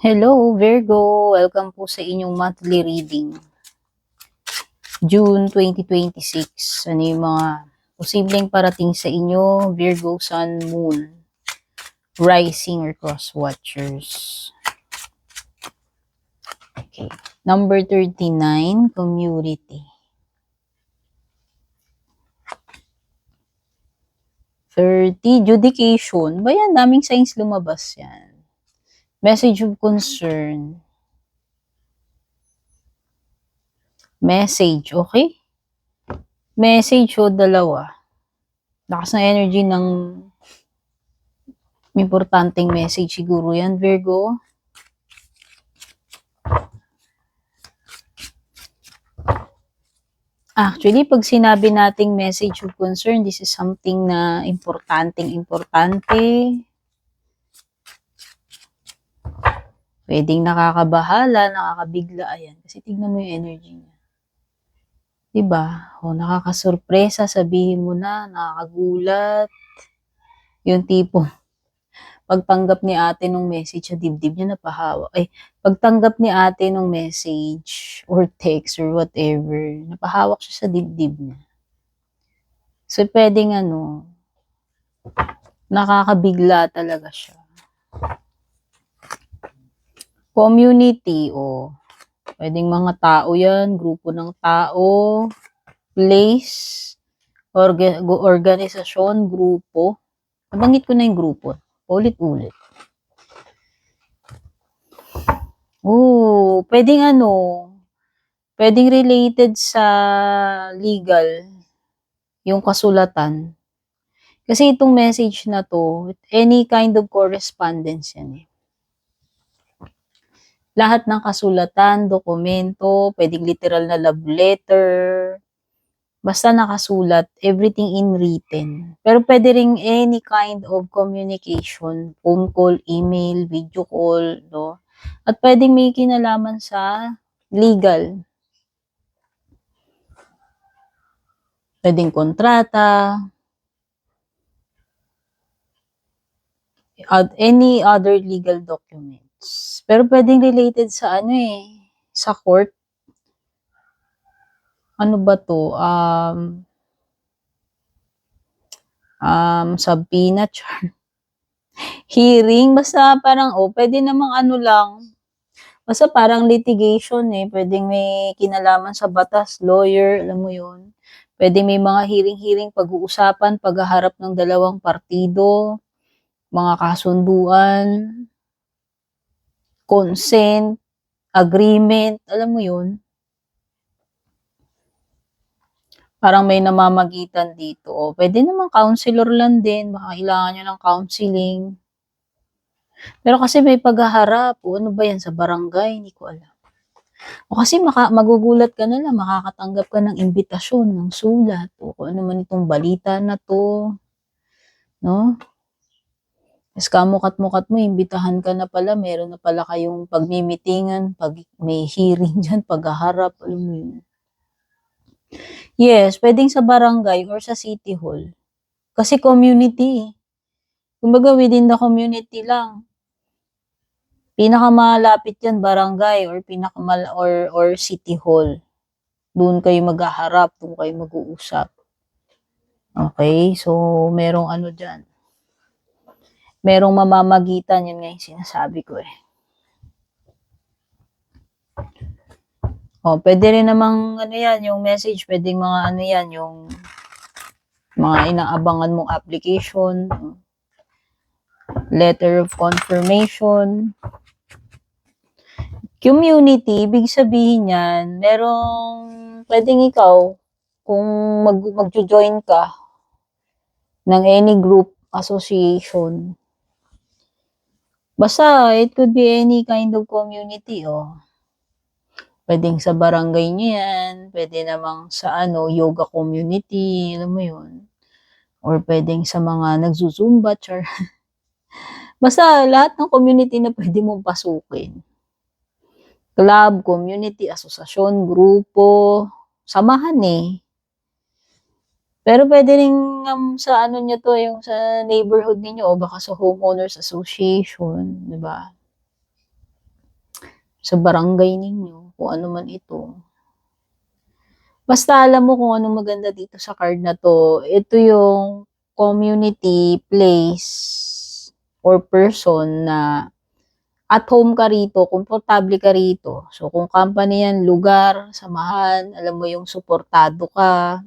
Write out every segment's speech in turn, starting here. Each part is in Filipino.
Hello, Virgo. Welcome po sa inyong monthly reading. June 2026. Ano yung mga posibleng parating sa inyo, Virgo, Sun, Moon, Rising, or Cross Watchers? Okay. Number 39, Community. 30, Judication. Ba yan? Daming signs lumabas yan. Message of concern. Message, okay? Message o dalawa. Lakas ng energy ng importanteng message siguro yan, Virgo. Actually, pag sinabi nating message of concern, this is something na importante. Pwedeng nakakabahala, nakakabigla, ayan. Kasi tignan mo yung energy niya. Diba? O, nakakasurpresa, sabihin mo na, nakakagulat. Yung tipo, pagtanggap ni ate nung message sa dibdib niya, napahawa. Ay, pagtanggap ni ate nung message or text or whatever, napahawak siya sa dibdib niya. So, pwedeng nakakabigla talaga siya. Community, o pwedeng mga tao yan, grupo ng tao, place, organisasyon, grupo. Nabanggit ko na yung grupo. Ulit-ulit. Pwedeng related sa legal, yung kasulatan. Kasi itong message na to, any kind of correspondence yan eh. Lahat ng kasulatan, dokumento, pwedeng literal na love letter, basta nakasulat, everything in written. Pero pwede ring any kind of communication, phone call, email, video call, no? At pwedeng may kinalaman sa legal. Pwedeng kontrata, at any other legal documents. Pero pwedeng related sa sa court. Ano ba to? Subpoena, hearing, basta parang, pwede namang lang, basta parang litigation eh, pwedeng may kinalaman sa batas, lawyer, alam mo yun. Pwede may mga hearing, pag-uusapan, paghaharap ng dalawang partido, mga kasunduan, consent, agreement, alam mo yun. Parang may namamagitan dito. O, pwede naman counselor lang din, baka kailangan nyo ng counseling. Pero kasi may paghaharap, ano ba yan, sa barangay, hindi ko alam. O kasi magugulat ka na lang, makakatanggap ka ng imbitasyon, ng sulat, o kung ano man itong balita na to, no? Tapos kamukat-mukat mo, imbitahan ka na pala, meron na pala kayong pagmimitingan, pag may hearing dyan, paghaharap, alam mo yun. Yes, pwedeng sa barangay or sa city hall. Kasi community. Kumbaga within the community lang. Pinakamalapit yan barangay or city hall. Doon kayo maghaharap, doon kayo mag-uusap. Okay? So merong diyan. Merong mamamagitan, yun nga yung sinasabi ko eh. Pwede rin namang yan, yung message, pwedeng mga yan, yung mga inaabangan mong application, letter of confirmation. Community, ibig sabihin yan, pwedeng ikaw, kung mag-join ka ng any group, association, basta, it could be any kind of community, Pwedeng sa barangay nyo yan, pwede namang sa yoga community, alam mo yun. Or pwedeng sa mga nagzuzumba, char. Basta lahat ng community na pwede mong pasukin. Club, community, asosasyon, grupo, samahan eh. Pero pwede rin sa nyo to, yung sa neighborhood ninyo, o baka sa homeowners association, di ba? sa barangay ninyo, kung ano man ito. Basta alam mo kung anong maganda dito sa card na to. Ito yung community, place, or person na at home ka rito, komportable ka rito. So, kung company yan, lugar, samahan, alam mo yung suportado ka,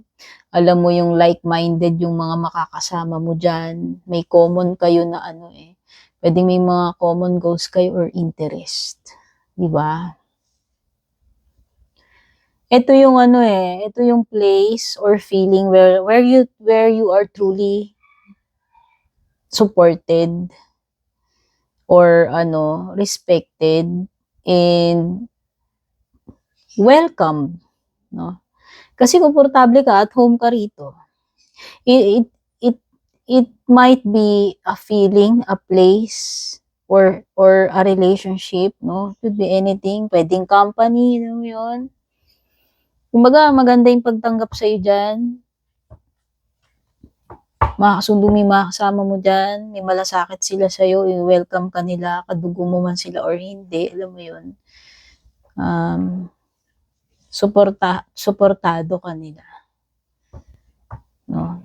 alam mo yung like-minded yung mga makakasama mo dyan. May common kayo na ano eh. Pwedeng may mga common goals kayo or interest. Diba? Ito yung ano eh, ito yung place or feeling where you are truly supported or ano, respected and welcome, no? Kasi komportable ka at home ka rito. It, it, it, it might be a feeling, a place, or a relationship, no? Could be anything. Pwedeng company, no, yun. Kumbaga, maganda yung pagtanggap sa'yo dyan. Makakasundo mo yung makakasama mo dyan. May malasakit sila sa'yo. I-welcome ka nila. Kadugo mo man sila or hindi. Alam mo yun. Suportado ka nila. No?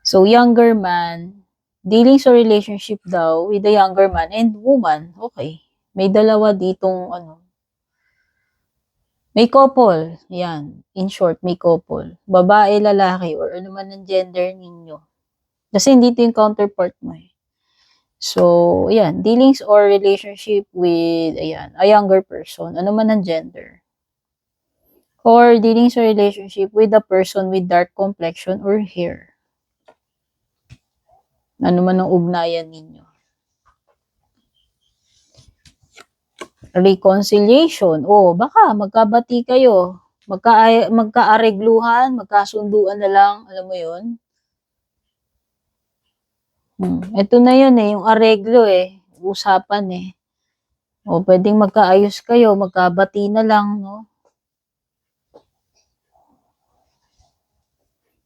So, younger man, dealing sa relationship daw with the younger man and woman. Okay. May dalawa ditong ano, may couple, yan. In short, may couple. Babae, lalaki, or ano man ang gender ninyo. Kasi hindi ito yung counterpart mo eh. So, yan. Dealings or relationship with, ayan, a younger person. Ano man ang gender. Or dealings or relationship with a person with dark complexion or hair. Ano man ang ugnayan ninyo. Reconciliation. O, baka magkabati kayo. Magkaaregluhan, magkasunduan na lang. Alam mo yun? Ito na yun eh, yung areglo eh. Usapan eh. O, pwedeng magkaayos kayo, magkabati na lang, no?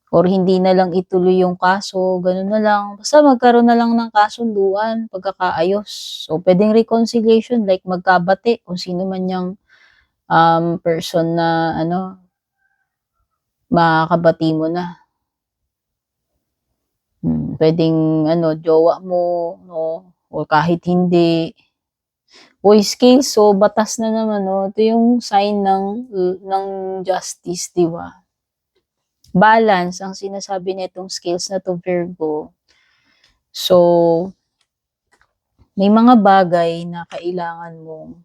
Or hindi na lang ituloy yung kaso, ganun na lang. Basta magkaroon na lang ng kasunduan, pagkakaayos. So, pwedeng reconciliation, like magkabati, kung sino man yung person na, ano, makakabati mo na. Pwedeng, ano, jowa mo, no? O kahit hindi. Uy, scale, so, batas na naman, no? Ito yung sign ng justice, di ba? Balance, ang sinasabi nitong scales na to Virgo. So, may mga bagay na kailangan mong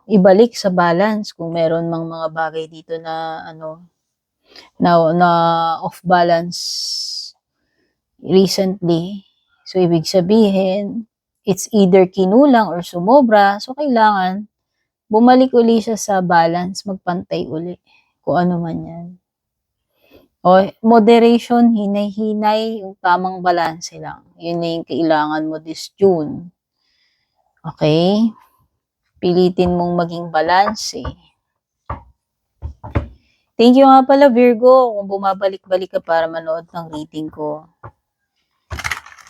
ibalik sa balance kung meron mang mga bagay dito na ano na off balance recently. So, ibig sabihin, it's either kinulang or sumobra. So, kailangan bumalik uli siya sa balance, magpantay uli. Kung ano man yan. O, moderation, hinay-hinay, yung tamang balanse lang. Yun na yung kailangan mo this June. Okay? Pilitin mong maging balanse. Thank you nga pala, Virgo, kung bumabalik-balik ka para manood ng reading ko.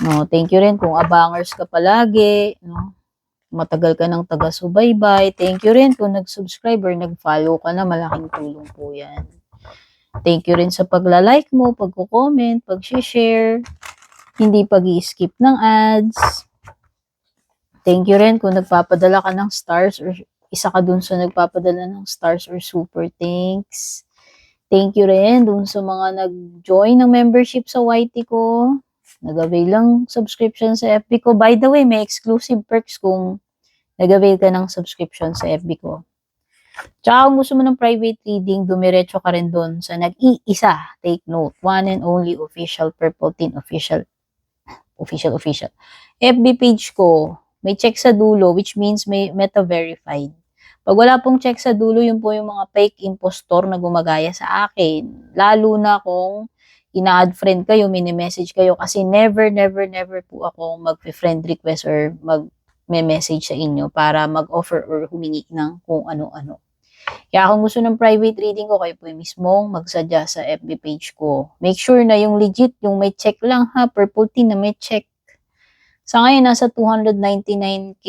No, thank you rin kung abangers ka palagi. No? Matagal ka ng taga-subaybay. Thank you rin kung nag-subscribe or nag-follow ka na. Malaking tulong po yan. Thank you rin sa pagla-like mo, pagko-comment, pag-share, hindi pag-i-skip ng ads. Thank you rin kung nagpapadala ka ng stars or isa ka dun sa nagpapadala ng stars or super thanks. Thank you rin dun sa mga nag-join ng membership sa YT ko. Nag-avail lang subscription sa FB ko. By the way, may exclusive perks kung nag-avail ka ng subscription sa FB ko. Tsaka kung gusto mo ng private reading, dumiretso ka rin doon sa nag-iisa. Take note, one and only official Purple Team official. FB page ko, may check sa dulo, which means may meta-verified. Pag wala pong check sa dulo, yun po yung mga fake impostor na gumagaya sa akin. Lalo na kung ina-add friend kayo, mini-message kayo, kasi never po ako mag-friend request or mag-message sa inyo para mag-offer or humingi ng kung ano-ano. Kaya kung gusto ng private reading ko, kayo po yung mismong magsadya sa FB page ko. Make sure na yung legit, yung may check lang ha, Purple Team na may check. Sa ngayon, nasa 299k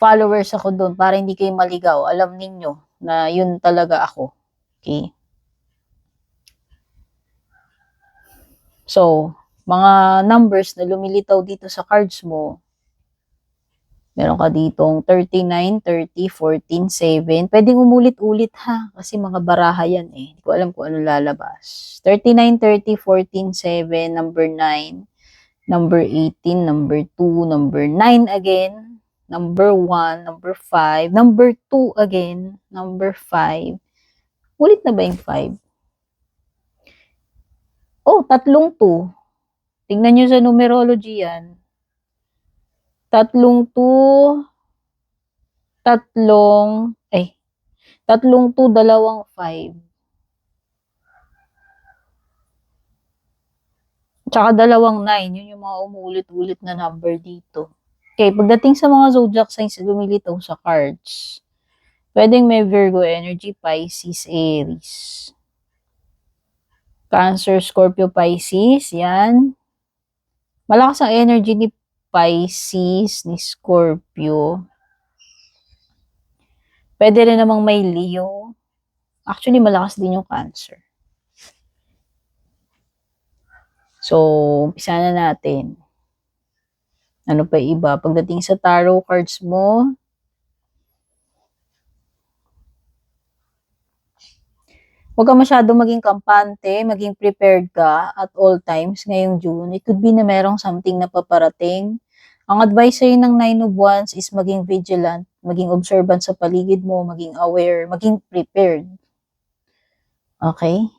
followers ako doon para hindi kayo maligaw. Alam ninyo na yun talaga ako. Okay? So, mga numbers na lumilitaw dito sa cards mo, meron ka ditong 39, 30, 14, 7. Pwedeng umulit-ulit ha, kasi mga baraha yan eh. Hindi ko alam kung ano lalabas. 39, 30, 14, 7, number 9, number 18, number 2, number 9 again, number 1, number 5, number 2 again, number 5. Ulit na ba yung 5? Oh, tatlong 2. Tingnan nyo sa numerology yan. Tatlong 2, tatlong 2, dalawang 5. Tsaka dalawang 9, yun yung mga umuulit-ulit na number dito. Okay, pagdating sa mga zodiac signs na lumilitaw sa cards, pwedeng may Virgo energy, Pisces, Aries. Cancer, Scorpio, Pisces, yan. Malakas ang energy ni Pisces, ni Scorpio. Pwede rin namang may Leo. Actually, malakas din yung Cancer. So, umpisa na natin. Ano pa iba? Pagdating sa tarot cards mo, huwag ka masyado maging kampante, maging prepared ka at all times ngayong June. It could be na merong something na paparating. Ang advice sa'yo ng Nine of Wands is maging vigilant, maging observant sa paligid mo, maging aware, maging prepared. Okay?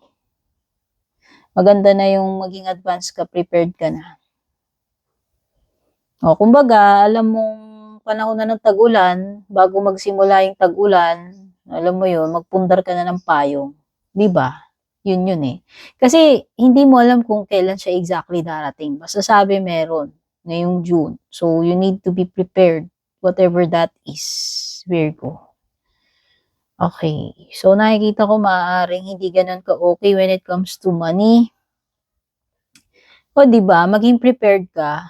Maganda na yung maging advanced ka, prepared ka na. O, kumbaga, alam mong panahon na ng tag-ulan, bago magsimula yung tag-ulan, alam mo yun, magpundar ka na ng payong. 'Di ba? Yun yun eh. Kasi hindi mo alam kung kailan siya exactly darating. Basta sabi meron ngayong June. So, you need to be prepared, whatever that is, Virgo. Okay. So, nakikita ko maaaring hindi ganun ka-okay when it comes to money. O, 'di ba? Maging prepared ka.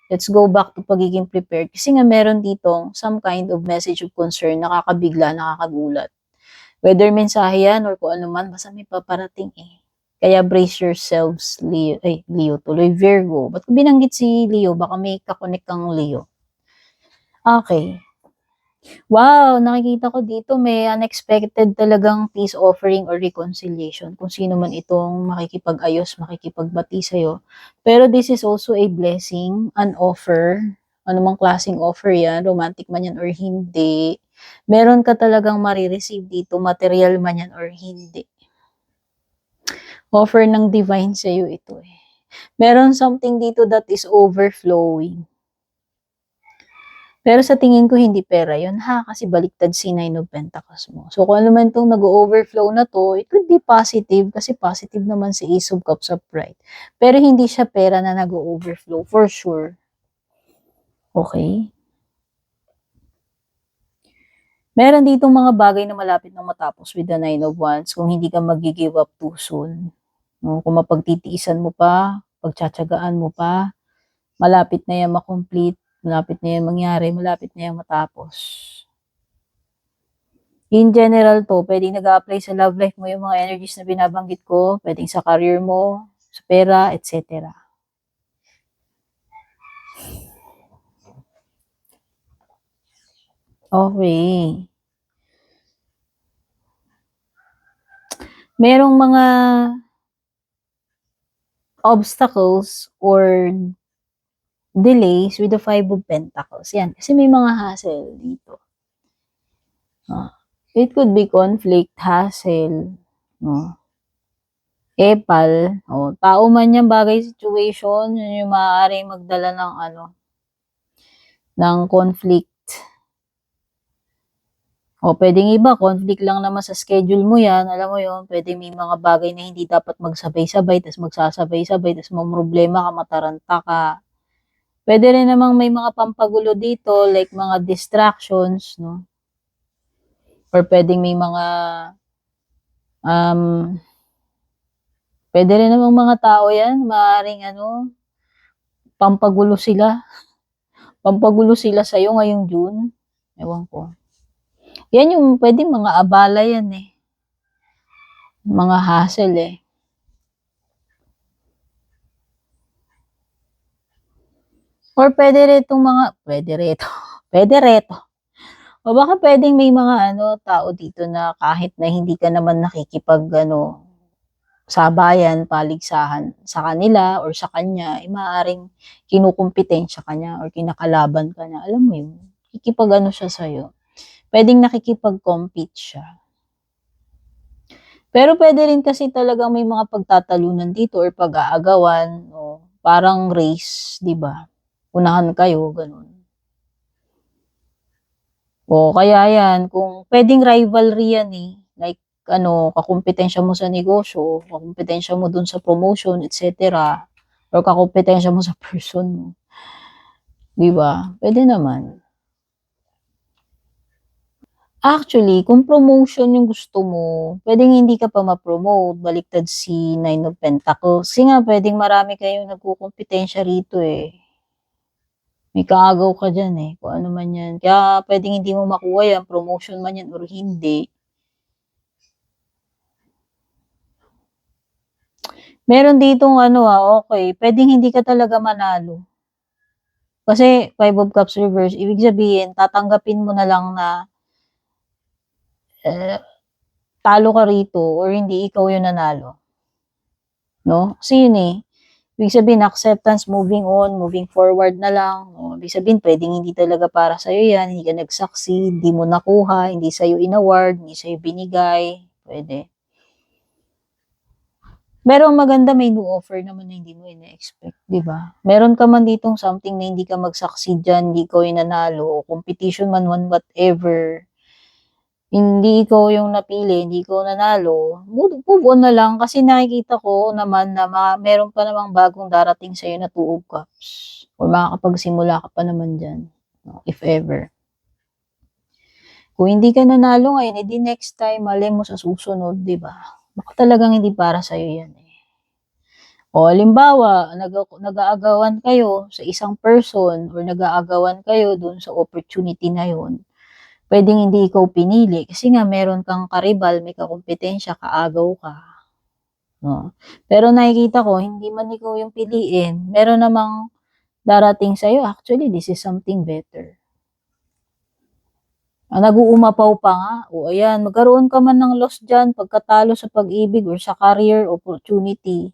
Let's go back to pagiging prepared. Kasi nga meron ditong some kind of message of concern, nakakabigla, nakakagulat. Whether mensahe yan or kung ano man, basta may paparating eh. Kaya brace yourselves, Leo tuloy, Virgo. Ba't ko binanggit si Leo? Baka may kakonek kang Leo. Okay. Wow, nakikita ko dito may unexpected talagang peace offering or reconciliation. Kung sino man itong makikipag-ayos, makikipagbati sa'yo. Pero this is also a blessing, an offer. Anumang klaseng offer yan, romantic man yan or hindi. Meron ka talagang marireceive dito, material man yan or hindi. Offer ng divine sa'yo ito eh. Meron something dito that is overflowing. Pero sa tingin ko, hindi pera yun ha, kasi baliktad si Nine of Pentacles mo. So, kung ano man itong nag-overflow na to, it could be positive, kasi positive naman si Ace of Cups upright. Pero hindi siya pera na nag-overflow, for sure. Okay? Meron ditong mga bagay na malapit na matapos with the Nine of Wands kung hindi ka mag-give up too soon. Kung mapagtitiisan mo pa, pagtsatsagaan mo pa, malapit na yan makomplete. Malapit na yan mangyari, malapit na yan matapos. In general to, pwedeng nag-a-apply sa love life mo yung mga energies na binabanggit ko, pwedeng sa career mo, sa pera, etc. Okay. Merong mga obstacles or delays with the Five of Pentacles. Yan, kasi may mga hassle dito. It could be conflict, hassle, epal, tao man yan, bagay, situation, yun yung maaaring magdala ng ng conflict. Pwedeng iba, conflict lang naman sa schedule mo yan, alam mo yun, pwede may mga bagay na hindi dapat magsabay-sabay, tas magsasabay-sabay, tas problema ka, mataranta ka. Pwede rin namang may mga pampagulo dito, like mga distractions, no? Or pwedeng may mga, pwede rin namang mga tao yan, maaaring pampagulo sila. Pampagulo sila sa'yo ngayong June. Ewan ko. Yan yung pwedeng mga abala yan eh. Mga hassle eh. Or pwede reto. O baka pwedeng may mga tao dito na kahit na hindi ka naman nakikipag sabayan, paligsahan sa kanila or sa kanya, maaaring kinukumpitensya ka niya or kinakalaban ka niya. Alam mo yun, kikipag siya sa'yo. Pwedeng nakikipag-compete siya. Pero pwede rin kasi talagang may mga pagtatalunan dito or pag-aagawan, o parang race, 'di ba? Unahan kayo, ganun. O kaya yan, kung pwedeng rivalry yan eh. Like, kakumpetensya mo sa negosyo, kakumpetensya mo dun sa promotion, etc. Or kakumpetensya mo sa person mo. 'Di ba? Pwede naman. Actually, kung promotion yung gusto mo, pwedeng hindi ka pa ma-promote, baliktad si Nine of Pentacles. Kasi nga, pwedeng marami kayong nagkukumpetensya rito eh. May kaagaw ka dyan eh, kung ano man yan. Kaya pwedeng hindi mo makuha yan, promotion man yan or hindi. Meron ditong okay, pwedeng hindi ka talaga manalo. Kasi Five of Cups reverse, ibig sabihin, tatanggapin mo na lang na talo ka rito or hindi ikaw yung nanalo. No? Kasi yun eh. Ibig sabihin, acceptance, moving on, moving forward na lang. O, ibig sabihin, pwedeng hindi talaga para sa'yo yan, hindi ka nag-succeed, hindi mo nakuha, hindi sa'yo in-award, hindi sa'yo binigay. Pwede. Pero maganda may new offer naman na hindi mo ina-expect, di ba? Meron ka man ditong something na hindi ka mag-succeed dyan, hindi ko yung nanalo, competition man, whatever, hindi ikaw yung napili, hindi ikaw nanalo, move on na lang kasi nakikita ko naman na meron pa namang bagong darating sa'yo na Two of Cups or makakapagsimula ka pa naman dyan, if ever. Kung hindi ka nanalo ngayon, edi next time, malay mo sa susunod, di ba? Baka talagang hindi para sa'yo yan eh. O halimbawa, nag-aagawan kayo sa isang person or nag-aagawan kayo dun sa opportunity na yun, pwedeng hindi ikaw pinili kasi nga meron kang karibal, may kakumpetensya, kaagaw ka. No? Pero nakikita ko, hindi man ikaw yung piliin, meron namang darating sa'yo, actually, this is something better. Nag-uumapaw pa nga, o ayan, magkaroon ka man ng loss dyan, pagkatalo sa pag-ibig or sa career opportunity,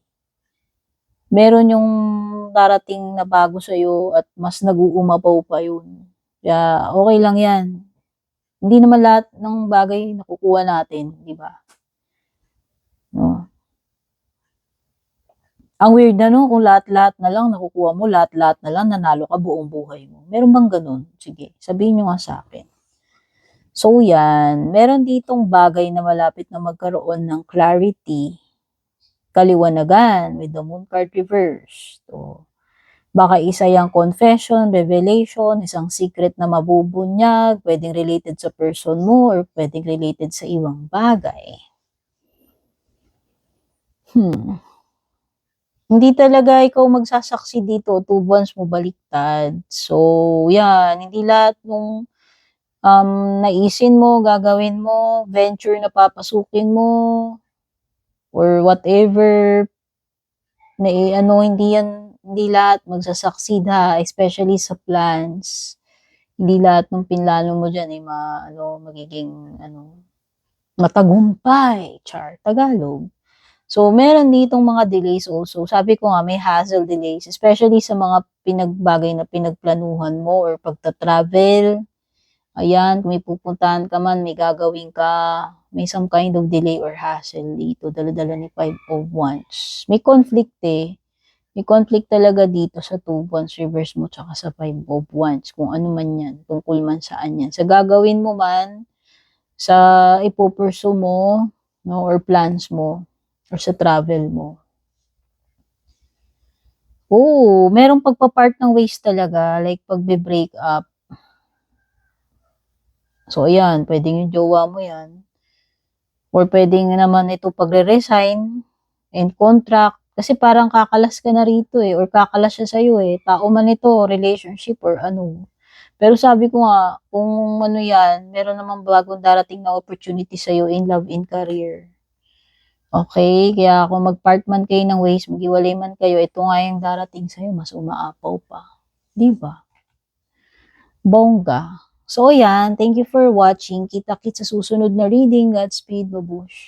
meron yung darating na bago sa'yo at mas nag-uumapaw pa yun. Kaya, okay lang yan. Hindi naman lahat ng bagay nakukuha natin, di ba? No. Ang weird na no, kung lahat-lahat na lang nakukuha mo, lahat-lahat na lang nanalo ka buong buhay mo. Meron bang ganun? Sige, sabihin nyo nga sa akin. So yan, meron ditong bagay na malapit na magkaroon ng clarity, kaliwanagan with the Moon card reverse. So, baka isa yung confession, revelation, isang secret na mabubunyag, pwedeng related sa person mo or pwedeng related sa ibang bagay. Hindi talaga ikaw magsasaksi dito, 2 buwans mo baliktad. So, yan, hindi lahat ng naisin mo, gagawin mo, venture na papasukin mo, or whatever, na hindi lahat magsa-succeed ha, especially sa plans. Hindi lahat ng pinlano mo dyan ay magiging matagumpay, char, Tagalog. So, meron ditong mga delays also. Sabi ko nga, may hassle delays, especially sa mga pinagbagay na pinagplanuhan mo or pagta-travel. Ayan, kung may pupuntahan ka man, may gagawin ka, may some kind of delay or hassle dito. Dala-dala ni Five of Wands. May conflict eh. May conflict talaga dito sa Two of Wands reverse mo tsaka sa Five of Wands. Kung ano man yan, tungkol man saan yan. Sa gagawin mo man, sa ipupursu mo, no, or plans mo, or sa travel mo. Oo, merong pagpa-part ng ways talaga, like pagbe-break up. So, ayan, pwedeng yung jowa mo yan. Or pwedeng naman ito pagre-resign and contract. Kasi parang kakalas ka na rito eh, or kakalas siya sa'yo eh. Tao man ito, relationship or ano. Pero sabi ko nga, kung ano yan, meron namang bagong darating na opportunity sa'yo in love, in career. Okay, kaya kung mag-part man kayo ng ways, maghiwalay man kayo, ito nga yung darating sa'yo, mas umaapaw pa, 'di ba? Bongga. So ayan, thank you for watching. Kita-kits sa susunod na reading. Godspeed, babush.